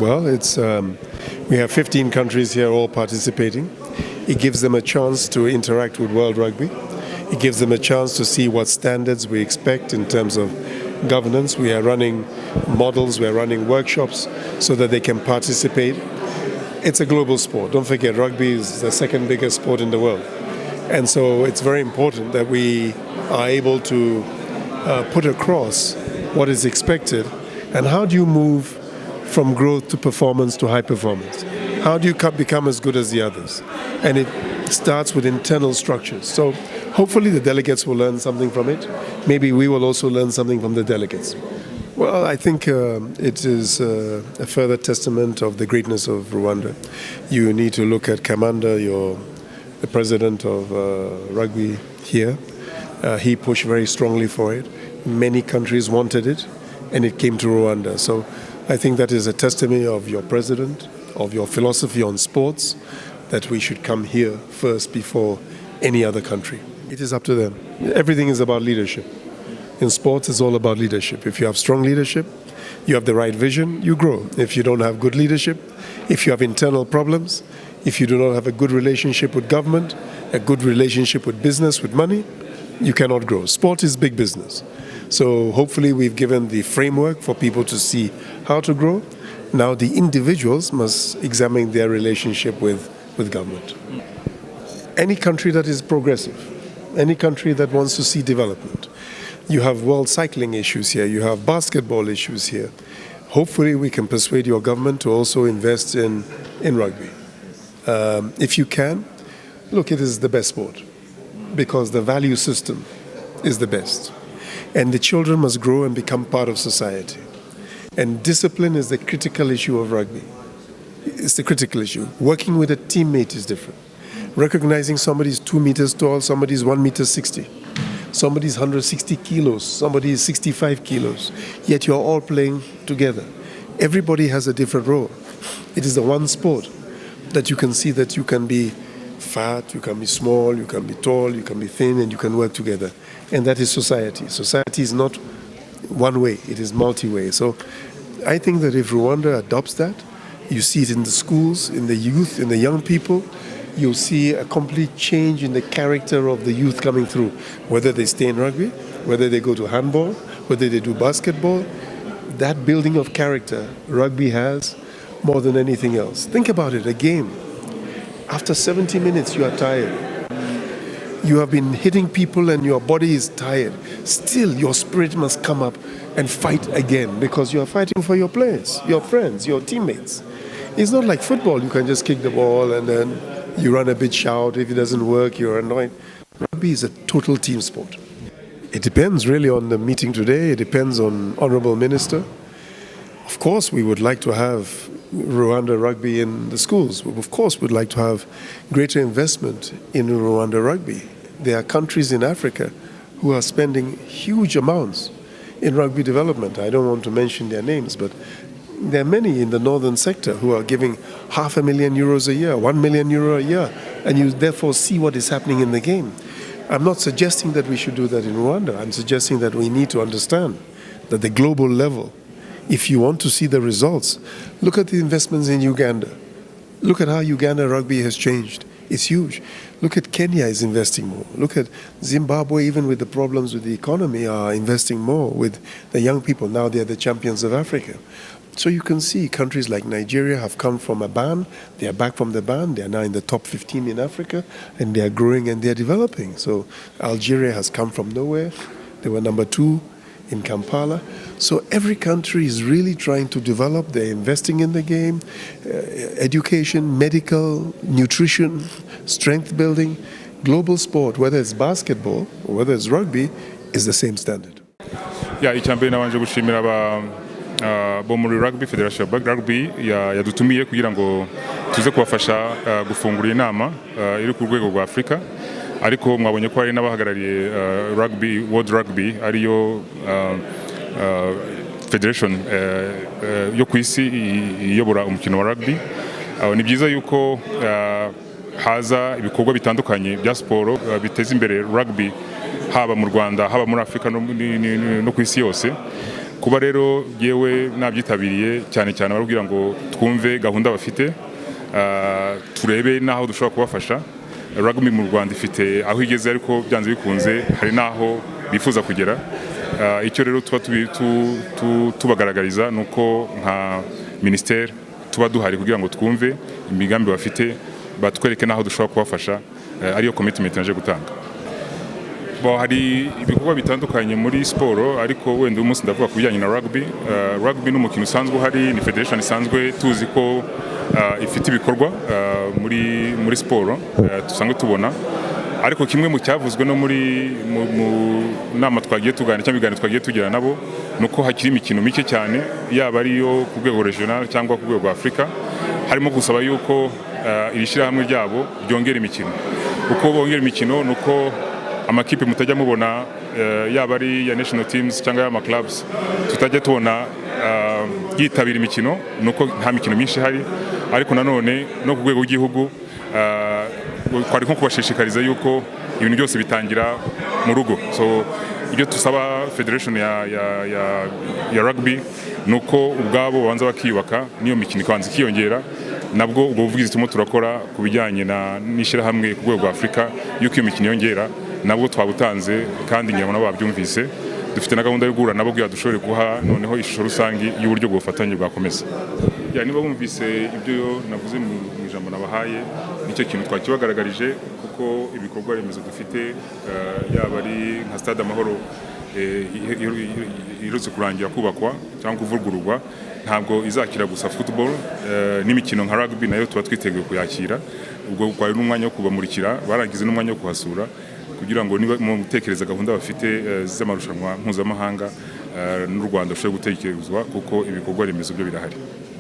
Well, we have 15 countries here all participating. It gives them a chance to interact with World Rugby. It gives them a chance to see what standards we expect in terms of governance. We are running models, we are running workshops so that they can participate. It's a global sport. Don't forget, rugby is the second biggest sport in the world. And so it's very important that we are able to put across what is expected and how do you move from growth to performance to high performance. How do you become as good as the others? And it starts with internal structures. So hopefully the delegates will learn something from it. Maybe we will also learn something from the delegates. Well, I think it is a further testament of the greatness of Rwanda. You need to look at Kamanda, the president of rugby here. He pushed very strongly for it. Many countries wanted it, and it came to Rwanda. So I think that is a testimony of your president, of your philosophy on sports, that we should come here first before any other country. It is up to them. Everything is about leadership. In sports, it's all about leadership. If you have strong leadership, you have the right vision, you grow. If you don't have good leadership, if you have internal problems, if you do not have a good relationship with government, a good relationship with business, with money, you cannot grow. Sport is big business. So hopefully we've given the framework for people to see how to grow. Now the individuals must examine their relationship with government. Any country that is progressive, any country that wants to see development. You have world cycling issues here, you have basketball issues here. Hopefully we can persuade your government to also invest in rugby. If you can, look, it is the best sport because the value system is the best. And the children must grow and become part of society. And discipline is the critical issue of rugby. It's the critical issue. Working with a teammate is different. Recognizing somebody's 2 meters tall, somebody's 1 meter 60. Somebody's 160 kilos, somebody is 65 kilos. Yet you're all playing together. Everybody has a different role. It is the one sport that you can see that you can be fat, you can be small, you can be tall, you can be thin, and you can work together. And that is society. Society is not one way, it is multi-way. So I think that if Rwanda adopts that, you see it in the schools, in the youth, in the young people, you'll see a complete change in the character of the youth coming through, whether they stay in rugby, whether they go to handball, whether they do basketball. That building of character, rugby has more than anything else. Think about it, a game. After 70 minutes, you are tired. You have been hitting people and your body is tired. Still, your spirit must come up and fight again because you are fighting for your players, your friends, your teammates. It's not like football. You can just kick the ball and then you run a bit, shout. If it doesn't work, you're annoyed. Rugby is a total team sport. It depends really on the meeting today. It depends on Honourable Minister. Of course, we would like to have Rwanda rugby in the schools. Of course, we'd like to have greater investment in Rwanda rugby. There are countries in Africa who are spending huge amounts in rugby development. I don't want to mention their names, but there are many in the northern sector who are giving €500,000 a year, €1 million a year, and you therefore see what is happening in the game. I'm not suggesting that we should do that in Rwanda. I'm suggesting that we need to understand that the global level, if you want to see the results, look at the investments in Uganda. Look at how Uganda rugby has changed. It's huge. Look at Kenya is investing more. Look at Zimbabwe, even with the problems with the economy, are investing more with the young people. Now they're the champions of Africa. So you can see countries like Nigeria have come from a ban. They are back from the ban. They are now in the top 15 in Africa, and they are growing and they are developing. So Algeria has come from nowhere. They were number 2 in Kampala. So every country is really trying to develop. They're investing in the game, education, medical, nutrition, strength building. Global sport, whether it's basketball or whether it's rugby, is the same standard. Yeah, icyambere nabanje gushimira bo muri Rugby Federation of Rugby yadutumiye kugira ngo tuze kubafasha gufungura inama iri ku rwego rwa Afrika. Ariko mwabonye ko hari n'abahagarariye Rugby World Rugby ariyo Federation yo ku isi iyobora umukino wa rugby. Ni byiza yuko haza ibikorwa bitandukanye bya siporo biteza imbere rugby haba mu Rwanda haba muri Afrika no ku isi yose. kuba rero yewe nabyitabiriye cyane cyane barubwira ngo twumve gahunda bafite turebe naho dushobora kubafasha. Rugby mu Rwanda ifite aho igeze ariko byanze bikunze hari naho bifuza kugera. Icyo rero tuba tubagaragariza nuko nka ministeri tuba duhari kugira ngo twumve imigambi bafite, batwereke naho dushobora kubafasha, ariyo commitment naje gutanga. Hari ibikorwa bitandukanye muri siporo, ariko wenda umunsi ndavuga ku bijyanye na rugby. Rugby ni umukino usanzwe uhari, ni federation isanzwe tuzi ko ifite ibikorwa muri siporo dusanzwe tubona, ariko kimwe mu cyavuzwe no muri mu nama twagiye tuganira cyangwa ibiganiro twagiye tugira nabo nuko hakiri imikino mike cyane, yaba ariyo ku rwego regional cyangwa ku rwego rwa Afurika. Harimo gusaba yuko iri shyirahamwe ryabo ryongera imikino. Uko bongera imikino nuko amakipe mutajya mubona yaba ari ya national teams cyangwa ya clubs tutajya tubona yitabira imikino, nuko nta mikino myinshi hari, ariko nanone no ku rwego rw'igihugu twari nko kubashishikariza yuko ibintu byose bitangira mu rugo. So ibyo tusaba federation ya rugby nuko ubwabo banza bakiyubaka, niyo mikino ikanze kiyongera, nabwo ubwo buvugizi turimo turakora ku bijyanye n'ishyirahamwe ku rwego rwa Afurika yuko iyo mikino yongera, nabwo twabutanze kandi ngira ngo nabo babyumvise. Dufite na gahunda yo guhura nabo kugira dushobore guha noneho ishusho rusange y'uburyo bw'ubufatanye bwakomeza. Niba bumvise ibyo navuze mu ijambo nabahaye, nicyo kintu twakibagaragarije, kuko ibikorwa remezo dufite yaba ari nka stade Amahoro iherutse kurangira kubakwa cyangwa kuvugururwa, ntabwo izakira gusa football, n'imikino nka rugby nayo tuba twiteguye kuyakira. Ubwo kwari n'umwanya wo kubamurikira, baragize n'umwanya wo kuhasura kugira ngo niba mu gutekereza gahunda bafite z'amarushanwa mpuzamahanga n'u Rwanda ushobora gutekerezwa, kuko ibikorwa remezo byo birahari.